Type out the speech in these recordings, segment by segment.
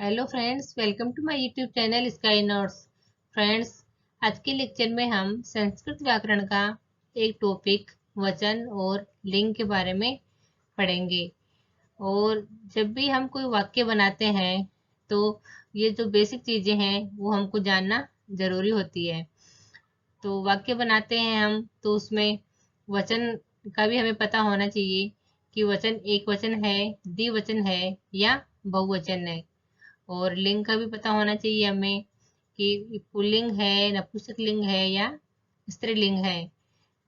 Hello friends, welcome to my YouTube channel Sky Notes. Friends, आज के lecture में हम संस्कृत व्याकरण का एक टॉपिक वचन और लिंग के बारे में पढ़ेंगे। और जब भी हम कोई वाक्य बनाते हैं तो ये जो बेसिक चीज़ें हैं वो हमको जानना ज़रूरी होती है। तो वाक्य बनाते हैं हम तो उसमें वचन का भी हमें पता होना चाहिए कि वचन एक वचन है, द्विवचन है या बहुवचन है। और लिंग का भी पता होना चाहिए हमें कि पुल्लिंग है, नपुंसकलिंग है या स्त्रीलिंग है।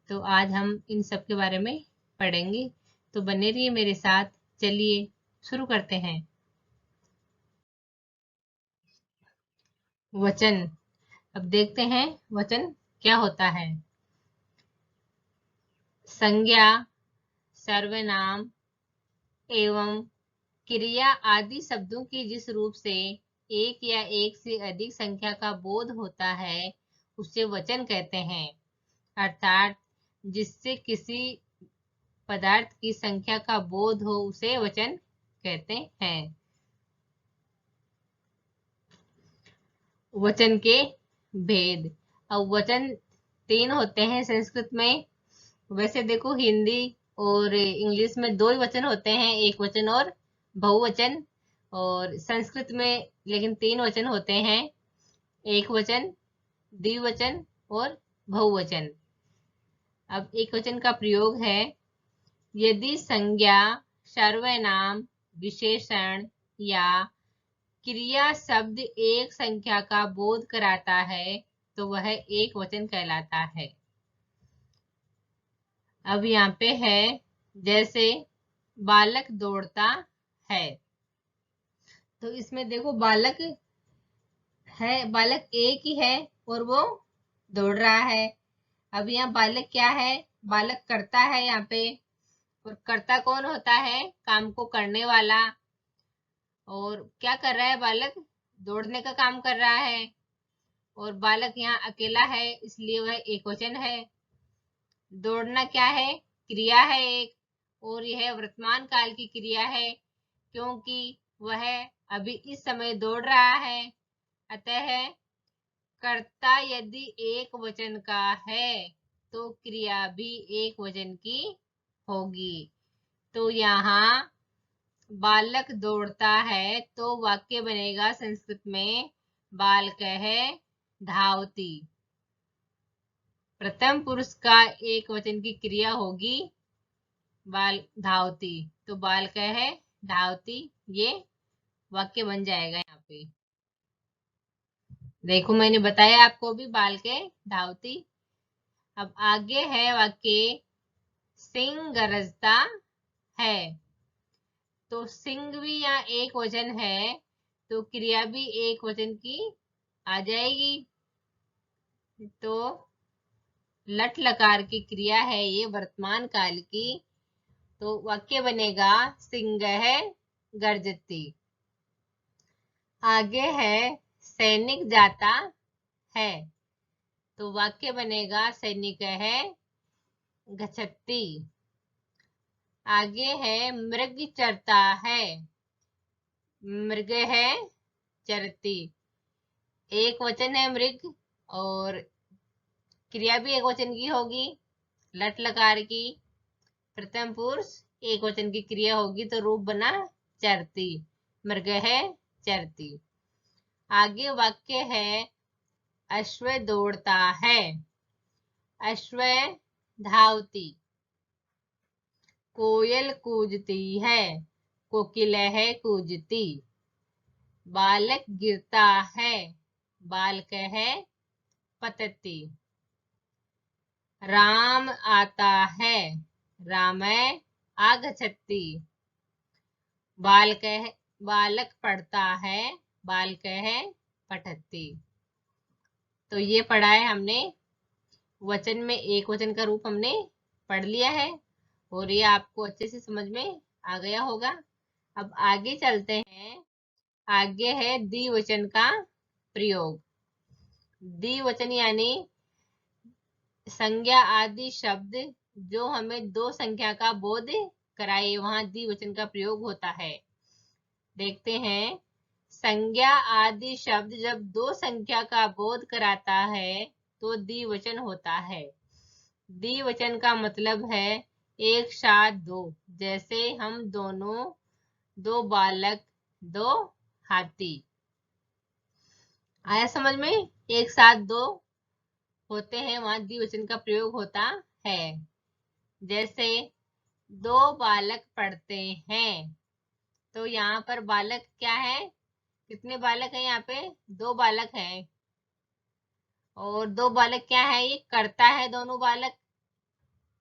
तो आज हम इन सब के बारे में पढ़ेंगे, तो बने रहिए मेरे साथ। चलिए शुरू करते हैं। वचन। अब देखते हैं वचन क्या होता है। संज्ञा, सर्वनाम एवं क्रिया आदि शब्दों की जिस रूप से एक या एक से अधिक संख्या का बोध होता है उसे वचन कहते हैं। अर्थात जिससे किसी पदार्थ की संख्या का बोध हो उसे वचन कहते हैं। वचन के भेद। अब वचन तीन होते हैं संस्कृत में। वैसे देखो, हिंदी और इंग्लिश में दो ही वचन होते हैं, एक वचन और बहुवचन। और संस्कृत में लेकिन तीन वचन होते हैं, एक वचन, द्विवचन और बहुवचन। अब एक वचन का प्रयोग है। यदि संज्ञा, सर्वनाम, विशेषण या क्रिया शब्द एक संख्या का बोध कराता है तो वह एक वचन कहलाता है। अब यहाँ पे है, जैसे बालक दौड़ता है। तो इसमें देखो, बालक है, बालक एक ही है और वो दौड़ रहा है। अब यहाँ बालक क्या है? बालक करता है यहाँ पे। और कर्ता कौन होता है? काम को करने वाला। और क्या कर रहा है बालक? दौड़ने का काम कर रहा है। और बालक यहाँ अकेला है इसलिए वह एक वचन है। दौड़ना क्या है? क्रिया है एक, और यह वर्तमान काल की क्रिया है क्योंकि वह अभी इस समय दौड़ रहा है। अतः कर्ता यदि एक वचन का है तो क्रिया भी एक वचन की होगी। तो यहाँ बालक दौड़ता है तो वाक्य बनेगा संस्कृत में बालकः धावति। प्रथम पुरुष का एक वचन की क्रिया होगी बाल धावती, तो बालकः धावति, ये वाक्य बन जाएगा यहाँ पे। देखो, मैंने बताया आपको भी बालके धावती। अब आगे है वाक्य सिंह गरजता है। तो सिंह भी यहाँ एक वचन है तो क्रिया भी एक वचन की आ जाएगी। तो लट लकार की क्रिया है ये वर्तमान काल की। तो वाक्य बनेगा सिंहः गर्जति। आगे है सैनिक जाता है। तो वाक्य बनेगा सैनिकः गच्छति। आगे है मृग चरता है। मृगः चरति। एक वचन है मृग और क्रिया भी एक वचन की होगी, लट लकार की। प्रथम पुरुष एक वचन की क्रिया होगी तो रूप बना चरती, मृगः चरती। आगे वाक्य है अश्व दौड़ता है। अश्व धावती। कोयल कूजती है। कोकिलः कूजती। बालक गिरता है। बालकः पतति। राम आता है। रामः आगच्छति। बालक पढ़ता है। बालकः पठति। तो ये पढ़ा है हमने, वचन में एक वचन का रूप हमने पढ़ लिया है और ये आपको अच्छे से समझ में आ गया होगा। अब आगे चलते हैं। आगे है द्विवचन का प्रयोग। द्विवचन यानी संज्ञा आदि शब्द जो हमें दो संख्या का बोध कराए, वहां द्विवचन का प्रयोग होता है। देखते हैं। संज्ञा आदि शब्द जब दो संख्या का बोध कराता है तो द्विवचन होता है। द्विवचन का मतलब है एक साथ दो, जैसे हम दोनों, दो बालक, दो हाथी। आया समझ में? एक साथ दो होते हैं, वहां द्विवचन का प्रयोग होता है। जैसे दो बालक पढ़ते हैं, तो यहाँ पर बालक क्या है? कितने बालक हैं? यहाँ पे दो बालक हैं। और दो बालक क्या है? ये करता है दोनों बालक,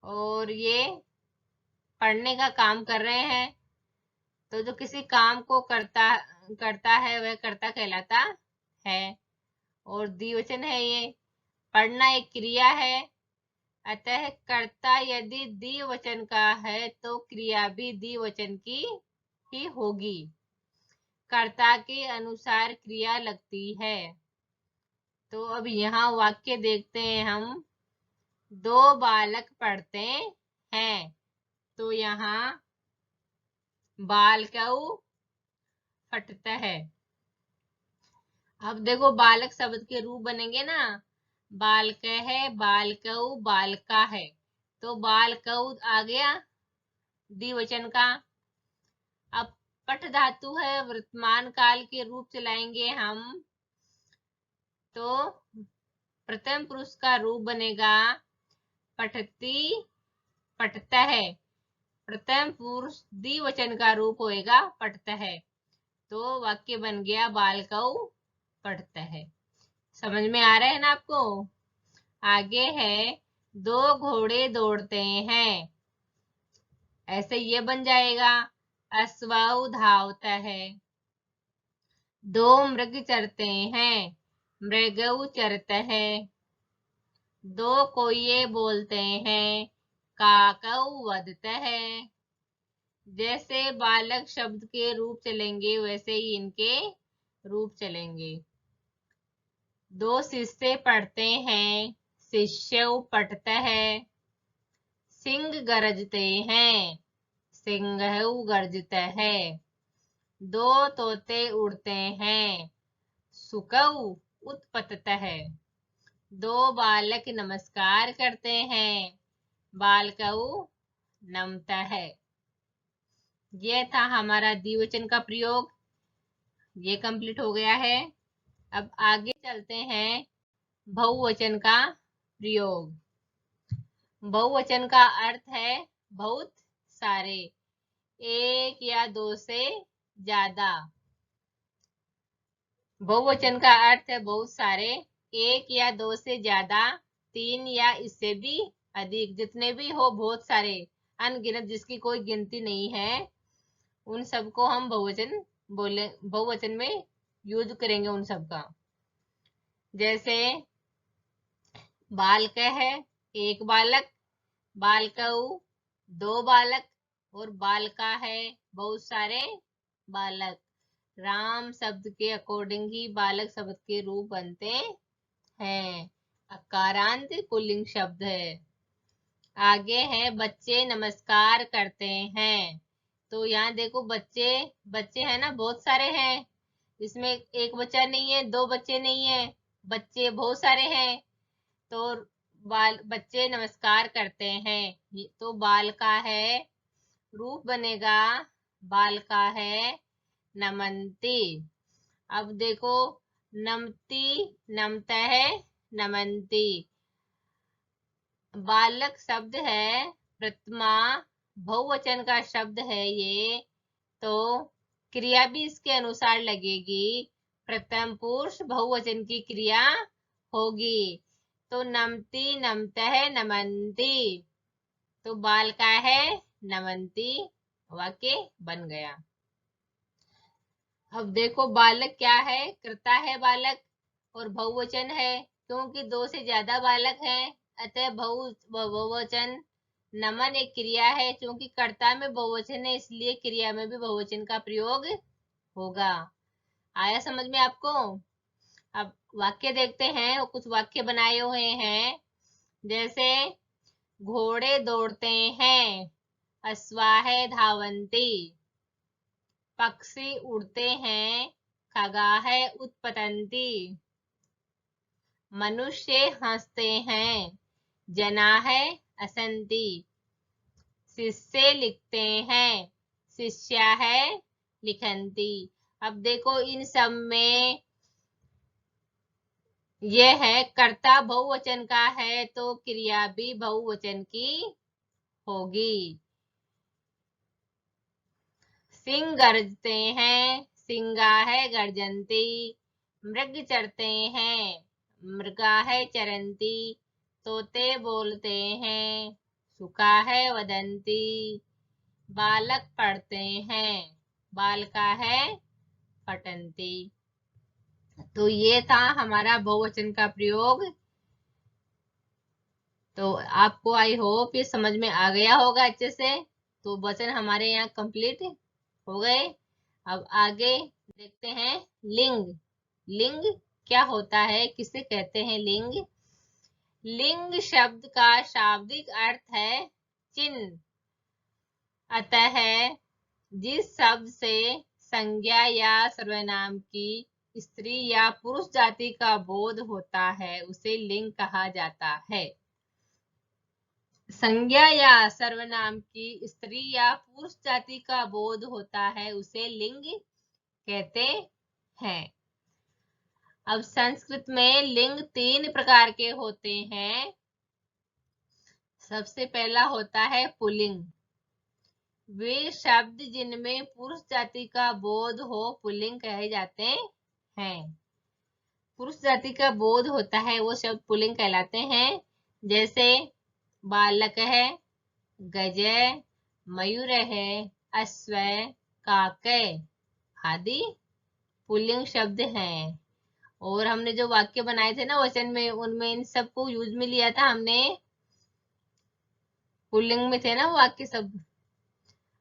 और ये पढ़ने का काम कर रहे हैं। तो जो किसी काम को करता है वह कर्ता कहलाता है। और द्विवचन है ये। पढ़ना एक क्रिया है, अतः कर्ता यदि द्विवचन का है तो क्रिया भी द्विवचन की ही होगी। कर्ता के अनुसार क्रिया लगती है। तो अब यहाँ वाक्य देखते हैं हम। दो बालक पढ़ते हैं, तो यहाँ बालकऊ फटता है। अब देखो बालक शब्द के रूप बनेंगे ना, बालक है, बालकऊ, बालका है। तो बालकऊ आ गया द्विवचन का। अब पठ धातु है, वर्तमान काल के रूप चलाएंगे हम, तो प्रथम पुरुष का रूप बनेगा पठती, पठता है। प्रथम पुरुष द्विवचन का रूप होएगा पठता है। तो वाक्य बन गया बालकऊ पढ़ता है। समझ में आ रहा है ना आपको? आगे है दो घोड़े दौड़ते हैं, ऐसे ये बन जाएगा अश्वाऊ धावता है। दो मृग चरते हैं, मृगऊ चरता है। दो कोये बोलते हैं, काकऊ वदता है। जैसे बालक शब्द के रूप चलेंगे वैसे ही इनके रूप चलेंगे। दो शिष्य पढ़ते हैं, शिष्य पढ़ता है। सिंह गरजते हैं, सिंह गरजता है। दो तोते उड़ते हैं, सुकऊ उत्पतता है। दो बालक नमस्कार करते हैं, बालकऊ नमता है। यह था हमारा द्विवचन का प्रयोग। ये कंप्लीट हो गया है। अब आगे चलते हैं बहुवचन का प्रयोग। बहुवचन का अर्थ है बहुत सारे, एक या दो से ज्यादा। बहुवचन का अर्थ है बहुत सारे, एक या दो से ज्यादा, तीन या इससे भी अधिक, जितने भी हो बहुत सारे, अनगिनत, जिसकी कोई गिनती नहीं है, उन सबको हम बहुवचन में यूज करेंगे उन सबका। जैसे बालक है एक बालक, बालकऊ दो बालक, और बालका है बहुत सारे बालक। राम शब्द के अकॉर्डिंग ही बालक शब्द के रूप बनते हैं। अकारांत पुल्लिंग शब्द है। आगे है बच्चे नमस्कार करते हैं। तो यहाँ देखो बच्चे, बच्चे है ना बहुत सारे हैं। इसमें एक बच्चा नहीं है, दो बच्चे नहीं है, बच्चे बहुत सारे हैं। तो बच्चे नमस्कार करते हैं, तो बाल का है रूप बनेगा बाल का है नमन्ति। अब देखो नमती, नमता है नमन्ति। बालक शब्द है प्रथमा बहुवचन का शब्द है ये, तो क्रिया भी इसके अनुसार लगेगी। प्रथम पुरुष बहुवचन की क्रिया होगी। तो नमती, नमता है नमन्ति, तो बाल का है नमन्ति, वाक्य बन गया। अब देखो बालक क्या है? कर्ता है बालक, और बहुवचन है क्योंकि दो से ज्यादा बालक हैं, अतः बहुवचन। नमन एक क्रिया है, क्योंकि कर्ता में बहुवचन है इसलिए क्रिया में भी बहुवचन का प्रयोग होगा। आया समझ में आपको? अब वाक्य देखते हैं, और कुछ वाक्य बनाए हुए हैं। जैसे घोड़े दौड़ते हैं, अश्वाः धावन्ति। पक्षी उड़ते हैं, खगाः उत्पतन्ति, मनुष्य हंसते हैं, जनाः हसन्ति, शिष्य लिखते हैं, शिष्याः लिखन्ति। अब देखो इन सब में यह है कर्ता बहुवचन का है तो क्रिया भी बहुवचन की होगी। सिंह गरजते हैं, सिंगाः गर्जन्ति, मृग चरते हैं, मृगाः चरन्ति, तोते बोलते हैं, सुकाः वदन्ति, बालक पढ़ते हैं, बालकाः पठन्ति। तो ये था हमारा बहुवचन का प्रयोग। तो आपको आई होप ये समझ में आ गया होगा अच्छे से। तो वचन हमारे यहाँ कंप्लीट हो गए। अब आगे देखते हैं लिंग। लिंग क्या होता है, किसे कहते हैं लिंग? लिंग शब्द का शाब्दिक अर्थ है चिन्ह। अतः जिस शब्द से संज्ञा या सर्वनाम की स्त्री या पुरुष जाति का बोध होता है उसे लिंग कहा जाता है। संज्ञा या सर्वनाम की स्त्री या पुरुष जाति का बोध होता है उसे लिंग कहते हैं। अब संस्कृत में लिंग 3 प्रकार के होते हैं। सबसे पहला होता है पुल्लिंग। वे शब्द जिनमें पुरुष जाति का बोध हो पुल्लिंग कहे जाते हैं। पुरुष जाति का बोध होता है वो शब्द पुल्लिंग कहलाते हैं। जैसे बालक है, गज, मयूर है, अश्व, काकय आदि पुल्लिंग शब्द हैं। और हमने जो वाक्य बनाए थे ना वचन में, उनमें इन सबको यूज में लिया था हमने, पुल्लिंग में थे ना वाक्य सब।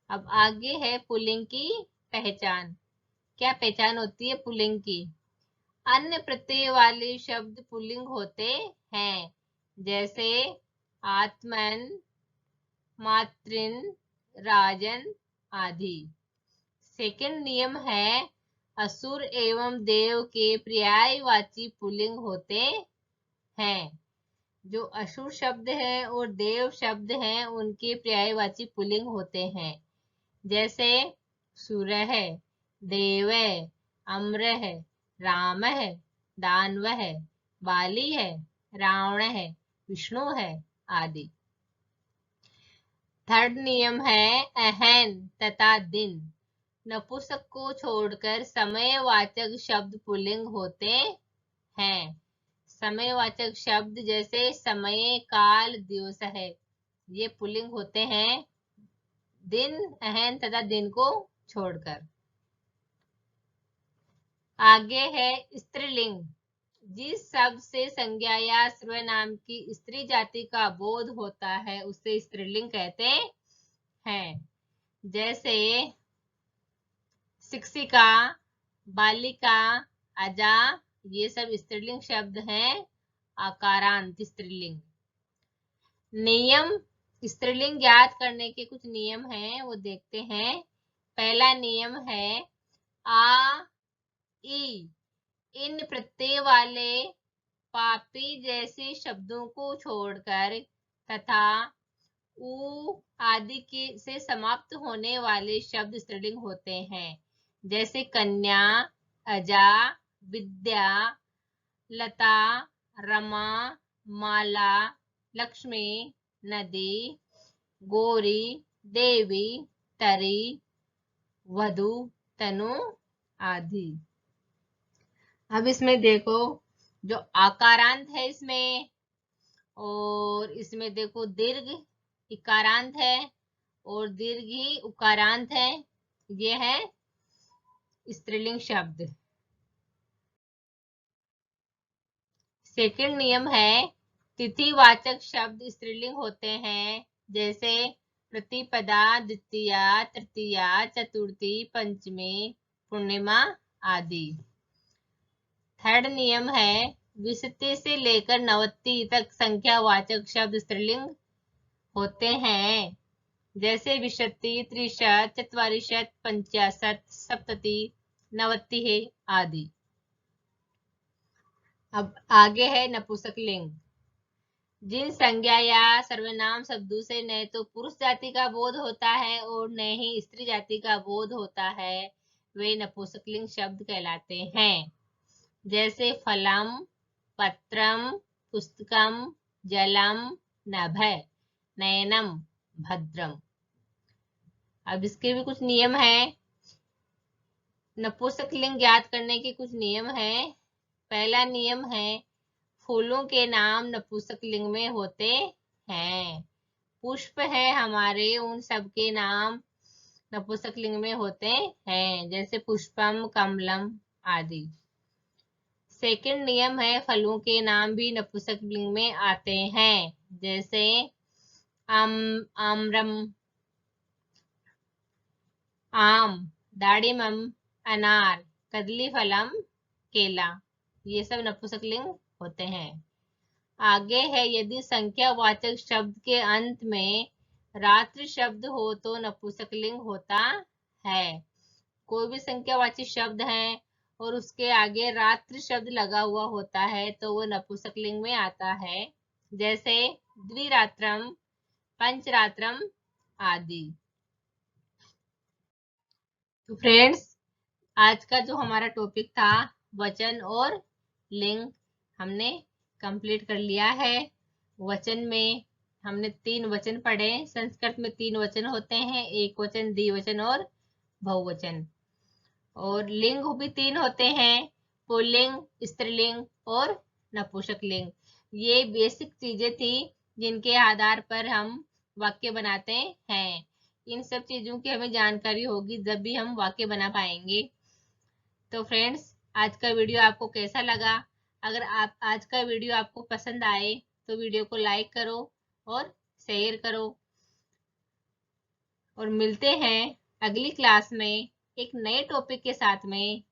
अब आगे है पुल्लिंग की पहचान। क्या पहचान होती है पुल्लिंग की? अन्य प्रत्यय वाले शब्द पुल्लिंग होते हैं, जैसे आत्मन, मातृन, राजन आदि। सेकंड नियम है असुर एवं देव के पर्यायवाची पुल्लिंग होते हैं। जो असुर शब्द है और देव शब्द हैं उनके पर्यायवाची पुल्लिंग होते हैं। जैसे सुर है, देव है, अम्र है, राम है, दानव है, बाली है, रावण है, विष्णु है आदि। थर्ड नियम है अहन तथा दिन। नपुंसक को छोड़कर समयवाचक शब्द पुल्लिंग होते हैं। समयवाचक शब्द जैसे समय, काल, दिवस है, ये पुल्लिंग होते हैं दिन, अहन तथा दिन को छोड़कर। आगे है स्त्रीलिंग। जिस शब्द से संज्ञा या सर्वनाम की स्त्री जाति का बोध होता है उसे स्त्रीलिंग कहते हैं। जैसे शिक्षिका, बालिका, अजा, ये सब स्त्रीलिंग शब्द हैं। आकारांत स्त्रीलिंग। नियम स्त्रीलिंग ज्ञात करने के कुछ नियम हैं, वो देखते हैं। पहला नियम है आ, ई इन प्रत्यय वाले पापी जैसे शब्दों को छोड़कर तथा उ आदि के से समाप्त होने वाले शब्द स्त्रीलिंग होते हैं। जैसे कन्या, अजा, विद्या, लता, रमा, माला, लक्ष्मी, नदी, गौरी, देवी, तरी, वधु, तनु आदि। अब इसमें देखो जो आकारांत है इसमें, और इसमें देखो दीर्घ इकारांत है और दीर्घ ही उकारांत है। ये है स्त्रीलिंग शब्द। सेकंड नियम है तिथिवाचक शब्द स्त्रीलिंग होते हैं। जैसे प्रतिपदा, द्वितीया, तृतीया, चतुर्थी, पंचमी, पूर्णिमा आदि। थर्ड नियम है विंशति से लेकर 89 तक संख्यावाचक शब्द स्त्रीलिंग होते हैं। जैसे विंशति, त्रिशत, चत्वारिशत, पंचाशत, सप्तति, नवतिः आदि। अब आगे है नपुंसकलिंग। जिन संज्ञा या सर्वनाम शब्दों से न तो पुरुष जाति का बोध होता है और न ही स्त्री जाति का बोध होता है, वे नपुंसकलिंग शब्द कहलाते हैं। जैसे फलम, पत्रम, पुस्तकम, जलम, नभ, नयनम, भद्रम। अब इसके भी कुछ नियम हैं। नपुंसकलिंग ज्ञात करने के कुछ नियम हैं। पहला नियम है, फूलों के नाम नपुंसकलिंग में होते हैं। पुष्प है हमारे, उन सब के नाम नपुंसकलिंग में होते हैं, जैसे पुष्पम, कमलम आदि। सेकंड नियम है, फलों के नाम भी नपुंसकलिंग में आते हैं, जैसे आम्रम, आम, दाड़िमम, अनार, कदली फलम, केला। ये सब नपुंसकलिंग होते हैं। आगे है, यदि संख्यावाचक शब्द के अंत में रात्रि शब्द हो तो नपुंसकलिंग होता है। कोई भी संख्यावाची शब्द है और उसके आगे रात्रि शब्द लगा हुआ होता है तो वो नपुंसकलिंग में आता है, जैसे द्विरात्रम, पंचरात्रम आदि। तो फ्रेंड्स, आज का जो हमारा टॉपिक था वचन और लिंग, हमने कंप्लीट कर लिया है। वचन में हमने 3 वचन पढ़े। संस्कृत में 3 वचन होते हैं, एक वचन, द्विवचन और बहुवचन। और लिंग भी 3 होते हैं, पुल्लिंग, स्त्रीलिंग और नपुंसकलिंग। ये बेसिक चीजें थी जिनके आधार पर हम वाक्य बनाते हैं। इन सब चीजों की हमें जानकारी होगी जब भी हम वाक्य बना पाएंगे। तो फ्रेंड्स, आज का वीडियो आपको कैसा लगा? अगर आज का वीडियो आपको पसंद आए तो वीडियो को लाइक करो और शेयर करो। और मिलते हैं अगली क्लास में एक नए टॉपिक के साथ में।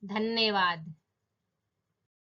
धन्यवाद।